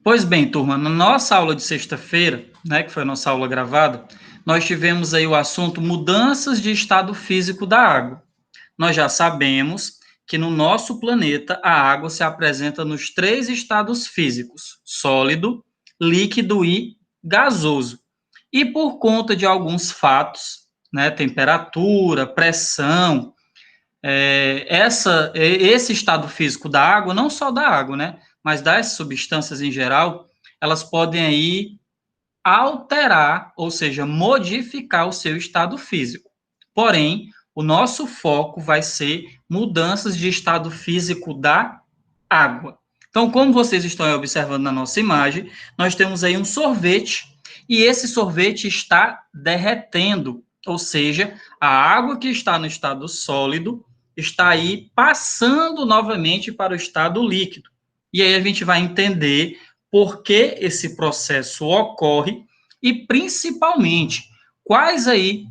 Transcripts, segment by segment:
Pois bem, turma, na nossa aula de sexta-feira, né, que foi a nossa aula gravada, nós tivemos aí o assunto mudanças de estado físico da água. Nós já sabemos que no nosso planeta a água se apresenta nos três estados físicos: sólido, líquido e gasoso. E por conta de alguns fatos, né, temperatura, pressão, esse estado físico da água, não só da água, né, mas das substâncias em geral, elas podem aí alterar, ou seja, modificar o seu estado físico. Porém, o nosso foco vai ser mudanças de estado físico da água. Então, como vocês estão observando na nossa imagem, nós temos aí um sorvete e esse sorvete está derretendo, ou seja, a água que está no estado sólido está aí passando novamente para o estado líquido. E aí a gente vai entender por que esse processo ocorre e, principalmente, quais aí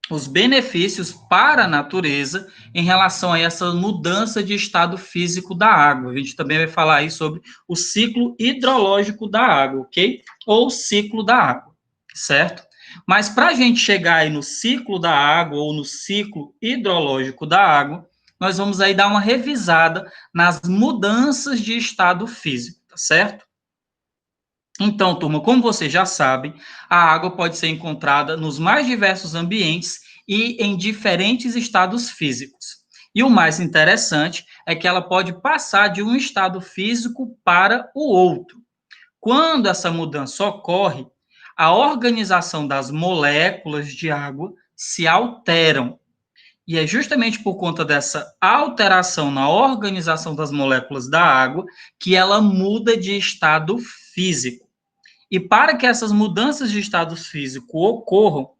os benefícios para a natureza em relação a essa mudança de estado físico da água. A gente também vai falar aí sobre o ciclo hidrológico da água, ok? Ou ciclo da água, certo? Mas para a gente chegar aí no ciclo da água ou no ciclo hidrológico da água, nós vamos aí dar uma revisada nas mudanças de estado físico, tá certo? Então, turma, como vocês já sabem, a água pode ser encontrada nos mais diversos ambientes e em diferentes estados físicos. E o mais interessante é que ela pode passar de um estado físico para o outro. Quando essa mudança ocorre, a organização das moléculas de água se alteram. E é justamente por conta dessa alteração na organização das moléculas da água que ela muda de estado físico. E para que essas mudanças de estado físico ocorram,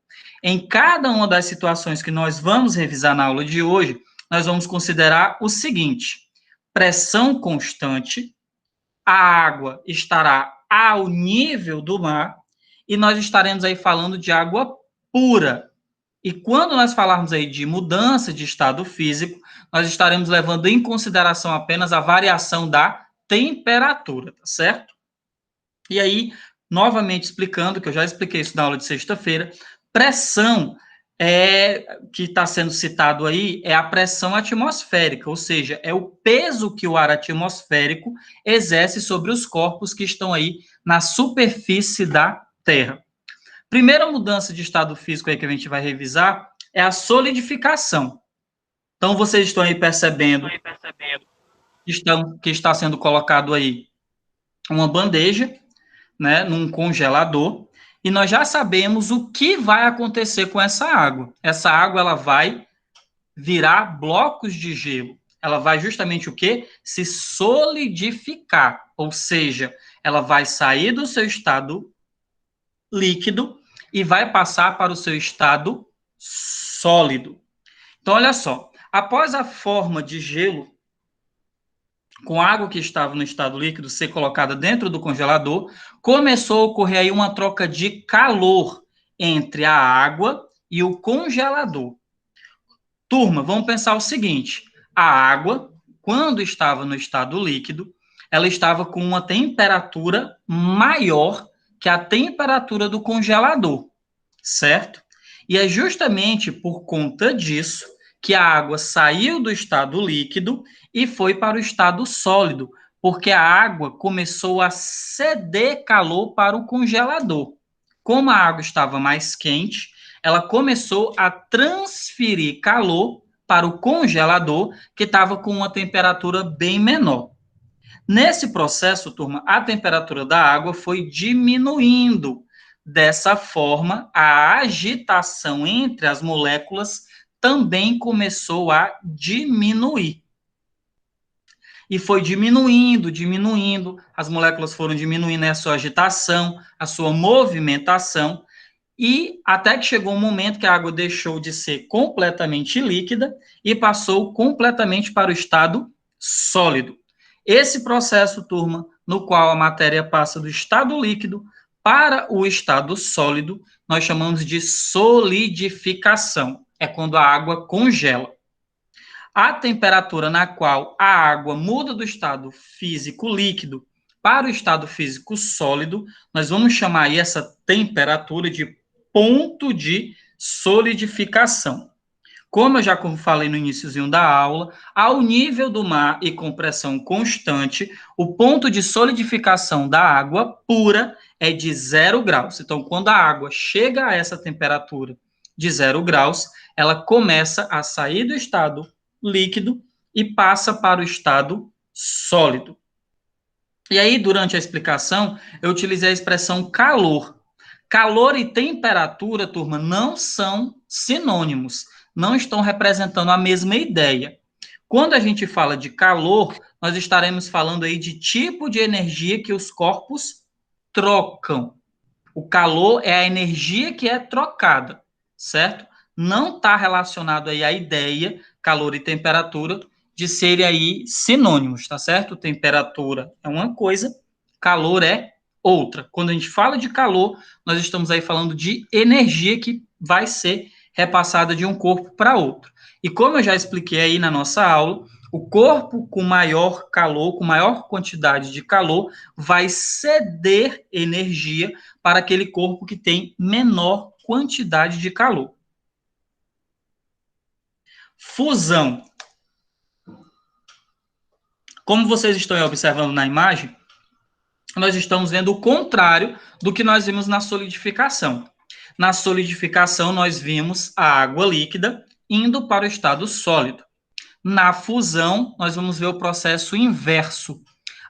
em cada uma das situações que nós vamos revisar na aula de hoje, nós vamos considerar o seguinte: pressão constante, a água estará ao nível do mar, e nós estaremos aí falando de água pura. E quando nós falarmos aí de mudança de estado físico, nós estaremos levando em consideração apenas a variação da temperatura, tá certo? E aí, novamente explicando, que eu já expliquei isso na aula de sexta-feira, pressão que está sendo citado aí é a pressão atmosférica, ou seja, é o peso que o ar atmosférico exerce sobre os corpos que estão aí na superfície da Terra. Primeira mudança de estado físico aí que a gente vai revisar é a solidificação. Então, vocês estão aí percebendo que está sendo colocado aí uma bandeja, né, num congelador, e nós já sabemos o que vai acontecer com essa água. Essa água ela vai virar blocos de gelo. Ela vai justamente o quê? Se solidificar, ou seja, ela vai sair do seu estado líquido e vai passar para o seu estado sólido. Então, olha só, após a forma de gelo com água que estava no estado líquido ser colocada dentro do congelador, começou a ocorrer aí uma troca de calor entre a água e o congelador. Turma, vamos pensar o seguinte: a água, quando estava no estado líquido, ela estava com uma temperatura maior que a temperatura do congelador, certo? E é justamente por conta disso que a água saiu do estado líquido e foi para o estado sólido, porque a água começou a ceder calor para o congelador. Como a água estava mais quente, ela começou a transferir calor para o congelador, que estava com uma temperatura bem menor. Nesse processo, turma, a temperatura da água foi diminuindo. Dessa forma, a agitação entre as moléculas também começou a diminuir. E foi diminuindo, diminuindo, as moléculas foram diminuindo a sua agitação, a sua movimentação, e até que chegou um momento que a água deixou de ser completamente líquida e passou completamente para o estado sólido. Esse processo, turma, no qual a matéria passa do estado líquido para o estado sólido, nós chamamos de solidificação. É quando a água congela. A temperatura na qual a água muda do estado físico líquido para o estado físico sólido, nós vamos chamar aí essa temperatura de ponto de solidificação. Como eu já falei no iníciozinho da aula, ao nível do mar e com pressão constante, o ponto de solidificação da água pura é de 0 graus. Então, quando a água chega a essa temperatura de 0 graus, ela começa a sair do estado líquido e passa para o estado sólido. E aí, durante a explicação, eu utilizei a expressão calor. Calor e temperatura, turma, não são sinônimos, não estão representando a mesma ideia. Quando a gente fala de calor, nós estaremos falando aí de tipo de energia que os corpos trocam. O calor é a energia que é trocada, certo? Não está relacionado aí à ideia, calor e temperatura, de serem aí sinônimos, tá certo? Temperatura é uma coisa, calor é outra. Quando a gente fala de calor, nós estamos aí falando de energia que vai ser repassada de um corpo para outro. E como eu já expliquei aí na nossa aula, o corpo com maior calor, com maior quantidade de calor, vai ceder energia para aquele corpo que tem menor quantidade de calor. Fusão. Como vocês estão observando na imagem, nós estamos vendo o contrário do que nós vimos na solidificação. Na solidificação, nós vimos a água líquida indo para o estado sólido. Na fusão, nós vamos ver o processo inverso.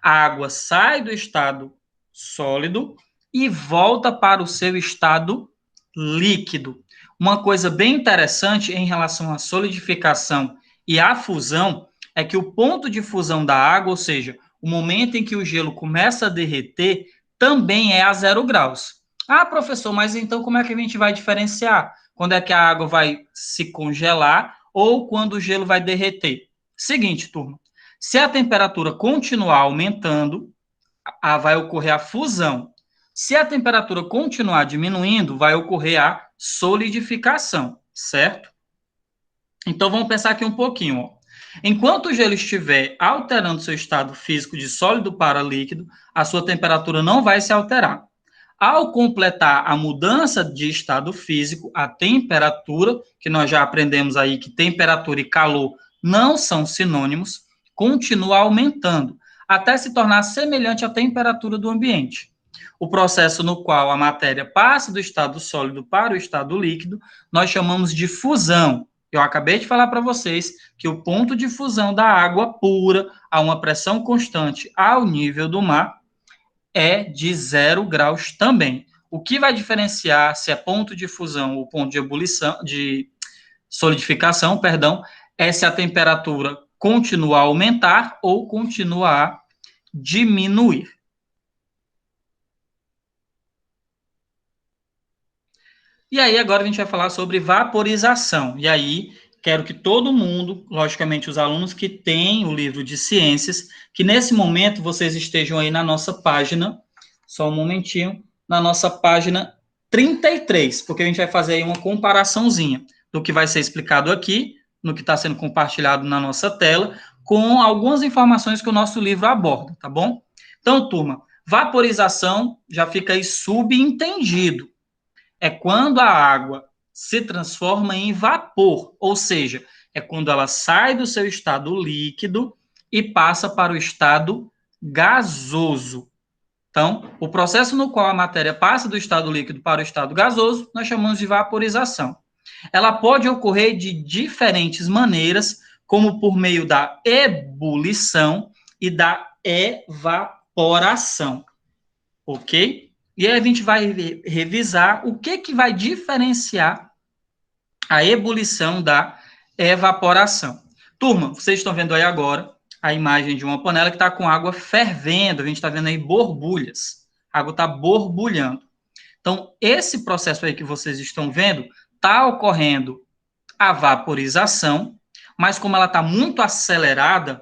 A água sai do estado sólido e volta para o seu estado líquido. Uma coisa bem interessante em relação à solidificação e à fusão é que o ponto de fusão da água, ou seja, o momento em que o gelo começa a derreter, também é a 0 graus. Ah, professor, mas então como é que a gente vai diferenciar? Quando é que a água vai se congelar ou quando o gelo vai derreter? Seguinte, turma, se a temperatura continuar aumentando, vai ocorrer a fusão. Se a temperatura continuar diminuindo, vai ocorrer a solidificação, certo? Então, vamos pensar aqui um pouquinho. Ó. Enquanto o gelo estiver alterando seu estado físico de sólido para líquido, a sua temperatura não vai se alterar. Ao completar a mudança de estado físico, a temperatura, que nós já aprendemos aí que temperatura e calor não são sinônimos, continua aumentando, até se tornar semelhante à temperatura do ambiente. O processo no qual a matéria passa do estado sólido para o estado líquido, nós chamamos de fusão. Eu acabei de falar para vocês que o ponto de fusão da água pura a uma pressão constante ao nível do mar é de 0 graus também. O que vai diferenciar se é ponto de fusão ou ponto de ebulição, de solidificação, perdão, é se a temperatura continua a aumentar ou continua a diminuir. E aí, agora a gente vai falar sobre vaporização. E aí, quero que todo mundo, logicamente os alunos que têm o livro de ciências, que nesse momento vocês estejam aí na nossa página, só um momentinho, na nossa página 33, porque a gente vai fazer aí uma comparaçãozinha do que vai ser explicado aqui, no que está sendo compartilhado na nossa tela, com algumas informações que o nosso livro aborda, tá bom? Então, turma, vaporização já fica aí subentendido. É quando a água se transforma em vapor, ou seja, é quando ela sai do seu estado líquido e passa para o estado gasoso. Então, o processo no qual a matéria passa do estado líquido para o estado gasoso, nós chamamos de vaporização. Ela pode ocorrer de diferentes maneiras, como por meio da ebulição e da evaporação. Ok? E aí a gente vai revisar o que vai diferenciar a ebulição da evaporação. Turma, vocês estão vendo aí agora a imagem de uma panela que está com água fervendo, a gente está vendo aí borbulhas. A água está borbulhando. Então, esse processo aí que vocês estão vendo está ocorrendo a vaporização, mas como ela está muito acelerada,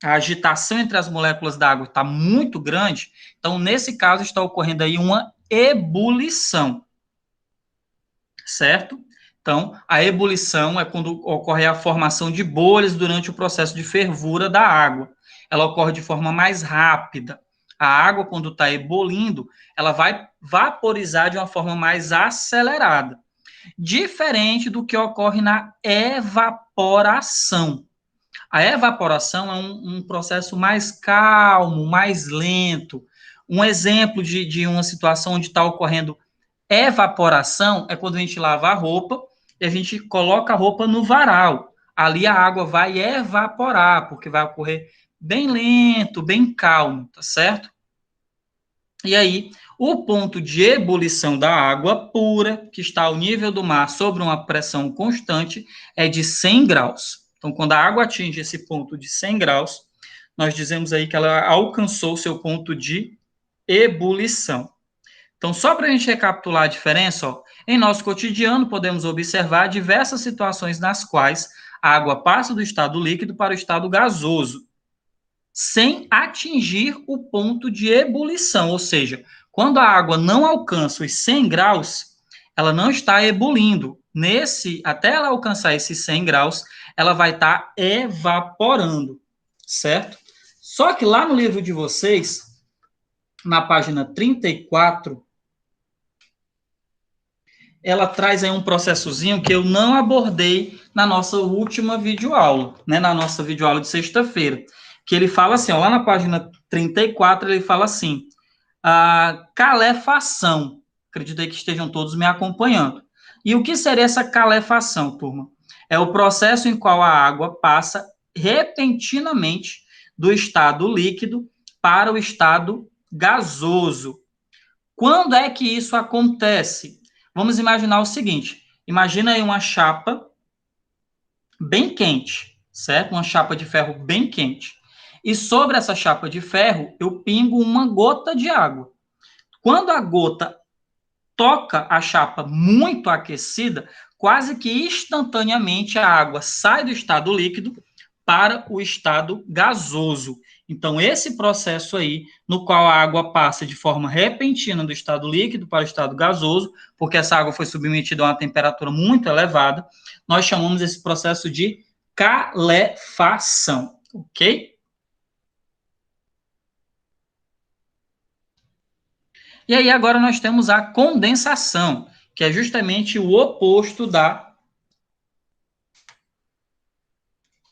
a agitação entre as moléculas da água está muito grande, então, nesse caso, está ocorrendo aí uma ebulição, certo? Então, a ebulição é quando ocorre a formação de bolhas durante o processo de fervura da água. Ela ocorre de forma mais rápida. A água, quando está ebulindo, ela vai vaporizar de uma forma mais acelerada. Diferente do que ocorre na evaporação. A evaporação é um processo mais calmo, mais lento. Um exemplo de uma situação onde está ocorrendo evaporação é quando a gente lava a roupa e a gente coloca a roupa no varal. Ali a água vai evaporar, porque vai ocorrer bem lento, bem calmo, tá certo? E aí, o ponto de ebulição da água pura, que está ao nível do mar sobre uma pressão constante, é de 100 graus. Então, quando a água atinge esse ponto de 100 graus, nós dizemos aí que ela alcançou seu ponto de ebulição. Então, só para a gente recapitular a diferença, ó, em nosso cotidiano podemos observar diversas situações nas quais a água passa do estado líquido para o estado gasoso, sem atingir o ponto de ebulição, ou seja, quando a água não alcança os 100 graus, ela não está ebulindo. Até ela alcançar esses 100 graus, ela vai estar evaporando, certo? Só que lá no livro de vocês, na página 34, ela traz aí um processozinho que eu não abordei na nossa última videoaula, né, na nossa videoaula de sexta-feira, que ele fala assim, ó, lá na página 34, ele fala assim, a calefação. Acredito que estejam todos me acompanhando. E o que seria essa calefação, turma? É o processo em qual a água passa repentinamente do estado líquido para o estado gasoso. Quando é que isso acontece? Vamos imaginar o seguinte, imagina aí uma chapa bem quente, certo? Uma chapa de ferro bem quente. E sobre essa chapa de ferro, eu pingo uma gota de água. Quando a gota toca a chapa muito aquecida, quase que instantaneamente a água sai do estado líquido para o estado gasoso. Então, esse processo aí, no qual a água passa de forma repentina do estado líquido para o estado gasoso, porque essa água foi submetida a uma temperatura muito elevada, nós chamamos esse processo de calefação, ok? E aí agora nós temos a condensação, que é justamente o oposto da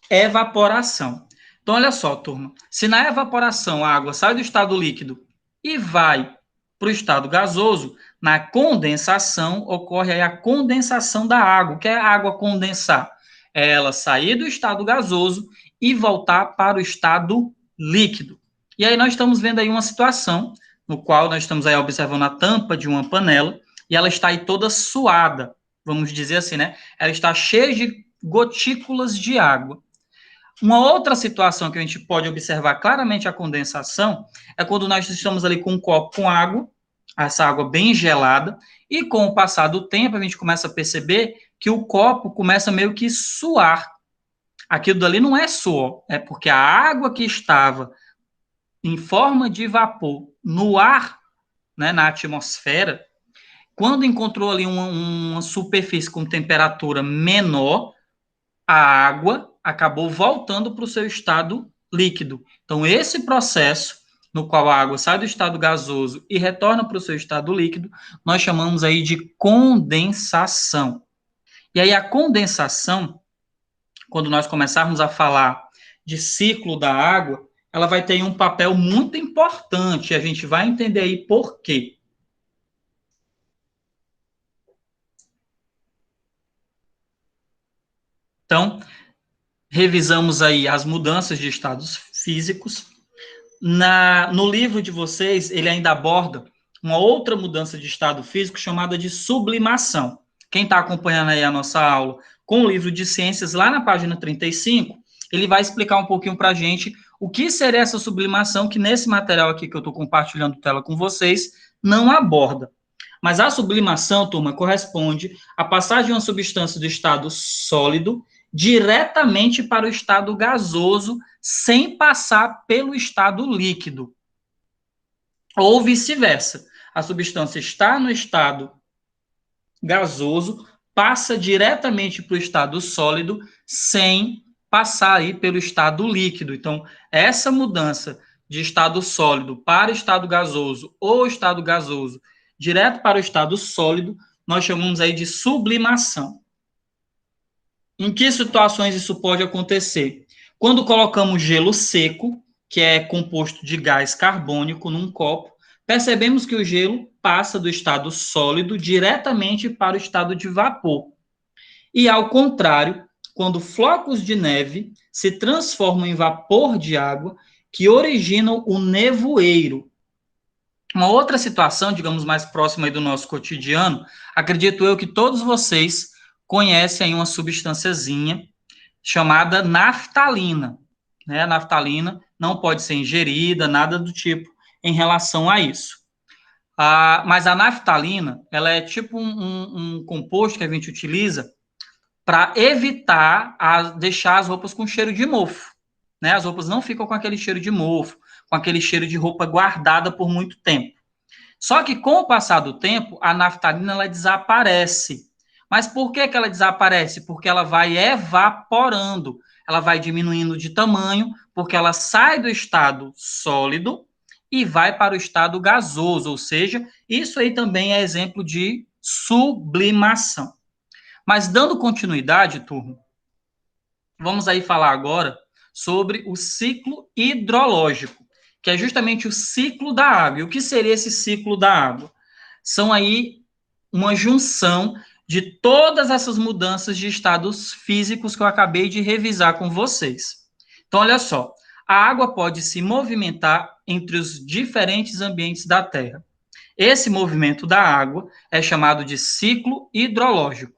evaporação. Então, olha só, turma. Se na evaporação a água sai do estado líquido e vai para o estado gasoso, na condensação ocorre aí a condensação da água. O que é a água condensar? É ela sair do estado gasoso e voltar para o estado líquido. E aí nós estamos vendo aí uma situação no qual nós estamos aí observando a tampa de uma panela e ela está aí toda suada, vamos dizer assim, né? Ela está cheia de gotículas de água. Uma outra situação que a gente pode observar claramente a condensação é quando nós estamos ali com um copo com água, essa água bem gelada, e com o passar do tempo a gente começa a perceber que o copo começa meio que suar. Aquilo dali não é suor, é porque a água que estava em forma de vapor no ar, né, na atmosfera, quando encontrou ali uma superfície com temperatura menor, a água acabou voltando para o seu estado líquido. Então, esse processo, no qual a água sai do estado gasoso e retorna para o seu estado líquido, nós chamamos aí de condensação. E aí, a condensação, quando nós começarmos a falar de ciclo da água, ela vai ter um papel muito importante, e a gente vai entender aí por quê. Então, revisamos aí as mudanças de estados físicos. No livro de vocês, ele ainda aborda uma outra mudança de estado físico chamada de sublimação. Quem está acompanhando aí a nossa aula com o livro de ciências, lá na página 35, ele vai explicar um pouquinho para a gente o que seria essa sublimação, que nesse material aqui que eu estou compartilhando tela com vocês, não aborda. Mas a sublimação, turma, corresponde à passagem de uma substância do estado sólido diretamente para o estado gasoso, sem passar pelo estado líquido. Ou vice-versa. A substância está no estado gasoso, passa diretamente para o estado sólido, sem passar aí pelo estado líquido. Então, essa mudança de estado sólido para estado gasoso ou estado gasoso direto para o estado sólido, nós chamamos aí de sublimação. Em que situações isso pode acontecer? Quando colocamos gelo seco, que é composto de gás carbônico, num copo, percebemos que o gelo passa do estado sólido diretamente para o estado de vapor. E, ao contrário, quando flocos de neve se transformam em vapor de água, que originam o nevoeiro. Uma outra situação, digamos, mais próxima aí do nosso cotidiano, acredito eu que todos vocês conhecem aí uma substânciazinha chamada naftalina. Né? A naftalina não pode ser ingerida, nada do tipo em relação a isso. Mas a naftalina, ela é tipo um composto que a gente utiliza para evitar deixar as roupas com cheiro de mofo. Né? As roupas não ficam com aquele cheiro de mofo, com aquele cheiro de roupa guardada por muito tempo. Só que com o passar do tempo, a naftalina ela desaparece. Mas por que ela desaparece? Porque ela vai evaporando, ela vai diminuindo de tamanho, porque ela sai do estado sólido e vai para o estado gasoso, ou seja, isso aí também é exemplo de sublimação. Mas dando continuidade, turma, vamos aí falar agora sobre o ciclo hidrológico, que é justamente o ciclo da água. E o que seria esse ciclo da água? São aí uma junção de todas essas mudanças de estados físicos que eu acabei de revisar com vocês. Então, olha só, a água pode se movimentar entre os diferentes ambientes da Terra. Esse movimento da água é chamado de ciclo hidrológico.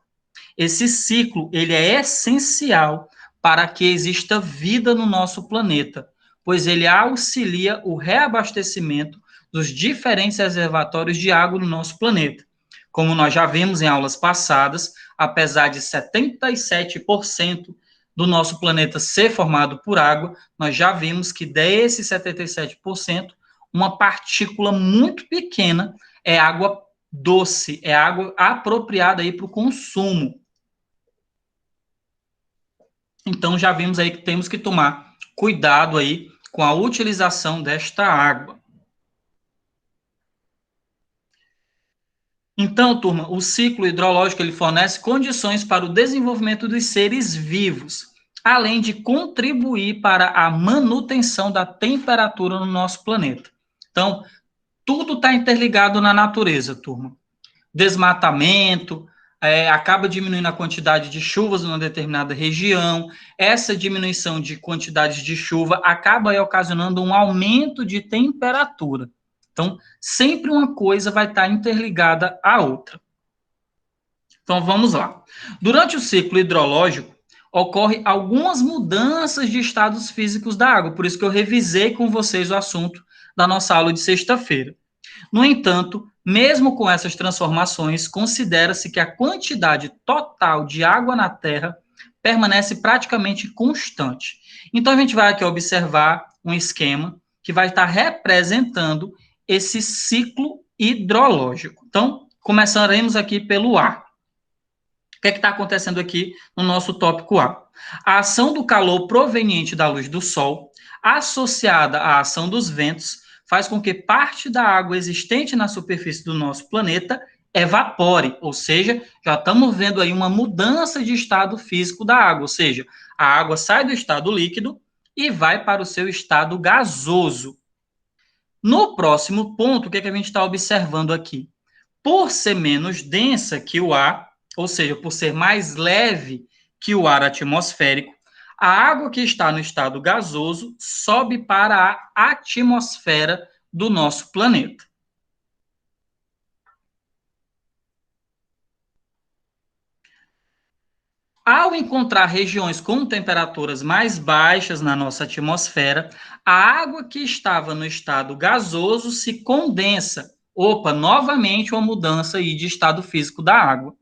Esse ciclo ele é essencial para que exista vida no nosso planeta, pois ele auxilia o reabastecimento dos diferentes reservatórios de água no nosso planeta. Como nós já vimos em aulas passadas, apesar de 77% do nosso planeta ser formado por água, nós já vimos que desses 77%, uma partícula muito pequena é água doce, é água apropriada aí para o consumo. Então, já vimos aí que temos que tomar cuidado aí com a utilização desta água. Então, turma, o ciclo hidrológico ele fornece condições para o desenvolvimento dos seres vivos, além de contribuir para a manutenção da temperatura no nosso planeta. Então, tudo está interligado na natureza, turma. Desmatamento, acaba diminuindo a quantidade de chuvas numa determinada região, essa diminuição de quantidade de chuva acaba ocasionando um aumento de temperatura. Então, sempre uma coisa vai estar interligada à outra. Então, vamos lá. Durante o ciclo hidrológico, ocorrem algumas mudanças de estados físicos da água, por isso que eu revisei com vocês o assunto da nossa aula de sexta-feira. No entanto, mesmo com essas transformações, considera-se que a quantidade total de água na Terra permanece praticamente constante. Então, a gente vai aqui observar um esquema que vai estar representando esse ciclo hidrológico. Então, começaremos aqui pelo ar. O que é que está acontecendo aqui no nosso tópico A? A ação do calor proveniente da luz do Sol, associada à ação dos ventos, faz com que parte da água existente na superfície do nosso planeta evapore, ou seja, já estamos vendo aí uma mudança de estado físico da água, ou seja, a água sai do estado líquido e vai para o seu estado gasoso. No próximo ponto, o que é que a gente está observando aqui? Por ser menos densa que o ar, ou seja, por ser mais leve que o ar atmosférico, a água que está no estado gasoso sobe para a atmosfera do nosso planeta. Ao encontrar regiões com temperaturas mais baixas na nossa atmosfera, a água que estava no estado gasoso se condensa. Opa, novamente uma mudança aí de estado físico da água,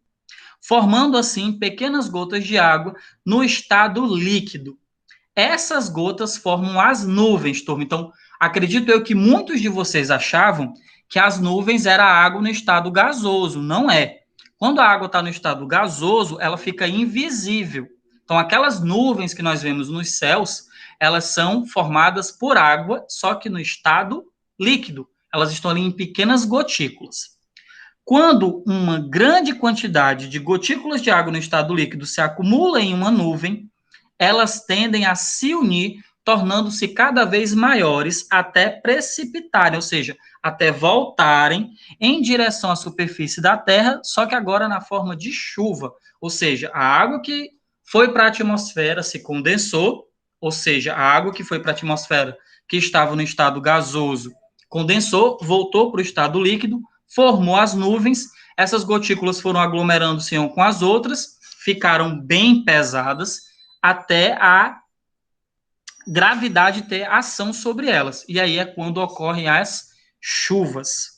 formando assim pequenas gotas de água no estado líquido. Essas gotas formam as nuvens, turma. Então, acredito eu que muitos de vocês achavam que as nuvens era água no estado gasoso. Não é. Quando a água está no estado gasoso, ela fica invisível. Então, aquelas nuvens que nós vemos nos céus, elas são formadas por água, só que no estado líquido. Elas estão ali em pequenas gotículas. Quando uma grande quantidade de gotículas de água no estado líquido se acumula em uma nuvem, elas tendem a se unir, tornando-se cada vez maiores até precipitarem, ou seja, até voltarem em direção à superfície da Terra, só que agora na forma de chuva. Ou seja, a água que foi para a atmosfera se condensou, ou seja, a água que foi para a atmosfera, que estava no estado gasoso, condensou, voltou para o estado líquido, formou as nuvens, essas gotículas foram aglomerando-se umas com as outras, ficaram bem pesadas, até a gravidade ter ação sobre elas. E aí é quando ocorrem as chuvas.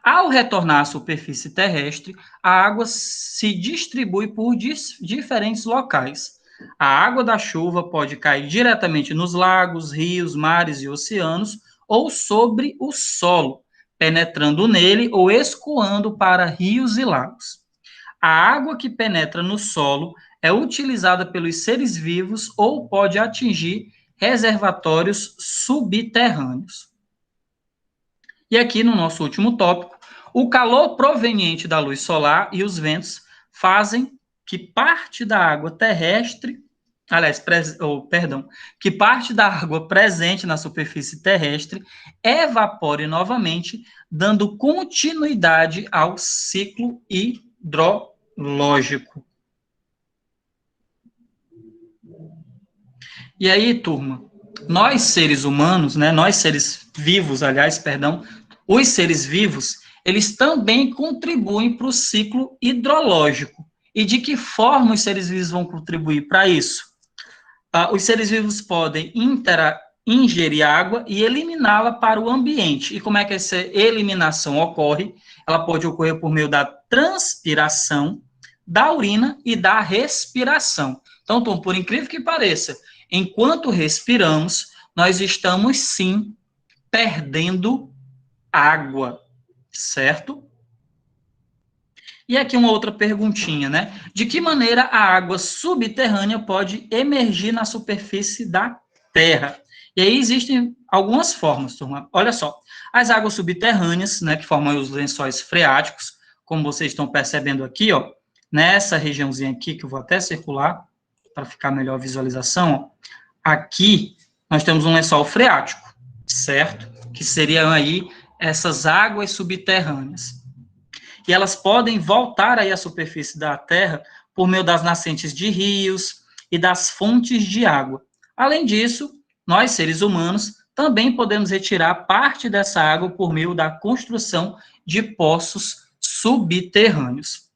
Ao retornar à superfície terrestre, a água se distribui por diferentes locais. A água da chuva pode cair diretamente nos lagos, rios, mares e oceanos, ou sobre o solo, penetrando nele ou escoando para rios e lagos. A água que penetra no solo é utilizada pelos seres vivos ou pode atingir reservatórios subterrâneos. E aqui no nosso último tópico, o calor proveniente da luz solar e os ventos fazem que parte da água terrestre, que parte da água presente na superfície terrestre evapore novamente, dando continuidade ao ciclo hidrológico. E aí, turma, nós seres humanos, né, nós seres vivos, os seres vivos, eles também contribuem para o ciclo hidrológico. E de que forma os seres vivos vão contribuir para isso? Os seres vivos podem ingerir água e eliminá-la para o ambiente. E como é que essa eliminação ocorre? Ela pode ocorrer por meio da transpiração, da urina e da respiração. Então, Tom, por incrível que pareça, enquanto respiramos, nós estamos, sim, perdendo água, certo? E aqui uma outra perguntinha, né? De que maneira a água subterrânea pode emergir na superfície da Terra? E aí existem algumas formas, turma. Olha só, as águas subterrâneas, né, que formam os lençóis freáticos, como vocês estão percebendo aqui, ó, nessa regiãozinha aqui, que eu vou até circular, para ficar melhor a visualização, ó. Aqui nós temos um lençol freático, certo? Que seriam aí essas águas subterrâneas. E elas podem voltar aí à superfície da Terra por meio das nascentes de rios e das fontes de água. Além disso, nós, seres humanos, também podemos retirar parte dessa água por meio da construção de poços subterrâneos.